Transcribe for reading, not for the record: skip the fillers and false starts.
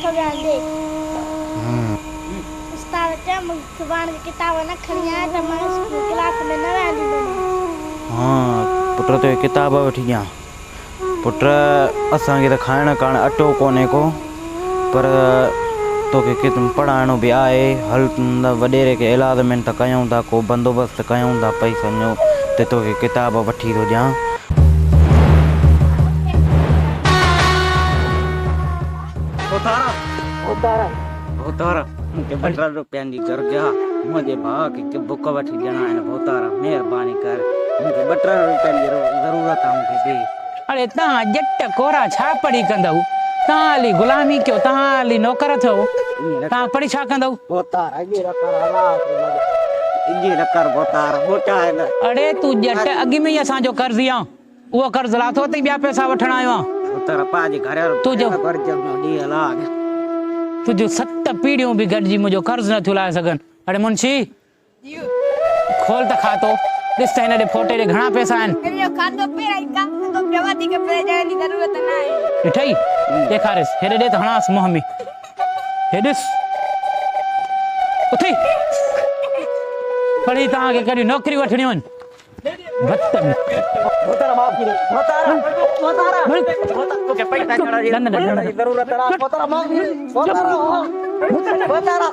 नथो ध्यान दे उस्ताद के जुबान की किताब न खणिया त मां स्कूल क्लास में न वेंदी हाँ पुट तो किताब वठी ॾियां पुट असांखे त खाइण करण अटो कोन्हे को पर तोखे किथां पढ़ाइणो बि आहे हल वॾेरे खे इलाजमेंट त कयूं था को बंदोबस्तु कयूं था पैसनि जो त तोखे किताब वठी थो ॾियां भोतारा मूंखे 15 रुपयनि जी ज़रूरत आहे मुंहिंजे भाउ खे बुक वठी ॾियणा आहिनि भोतारा महिरबानी कर मूंखे 15 रुपयनि जी ज़रूरत आहे मूंखे ॾे अरे तव्हां ॼट कोरा छा पढ़ी कंदव तव्हां हली गुलामी कयो तव्हां हली नौकर थियो तव्हां पढ़ी छा कंदव भोतारा इहे न कर भोतारा मोटा आहिनि अरे तूं ॼट अॻु में ई असांजो कर्ज़ी आहे उहो कर्ज़ लाथो अथई ॿिया पैसा वठण आयो आहे भोतारा पंहिंजे घर तुंहिंजो 7 पीढ़ियूं बि गॾिजी मुंहिंजो कर्ज़ नथियूं लाहे सघनि अरे मुंशी खोल त खातो ॾिस त हिन ॾे फोटे ॾे घणा पैसा आहिनि ॾिठई ॾेखारिस हेॾे ॾे त हणास मुंहं में हे ॾिस उथी पढ़ी तव्हांखे कहिड़ी नौकरी वठणियूं आहिनि बदतमीज़ भोतारा माफ़ करो भोतारा तोखे पैसा ॾियण जी ज़रूरत आहे भोतारा माफ़ भोतारा भोतारा भोतारा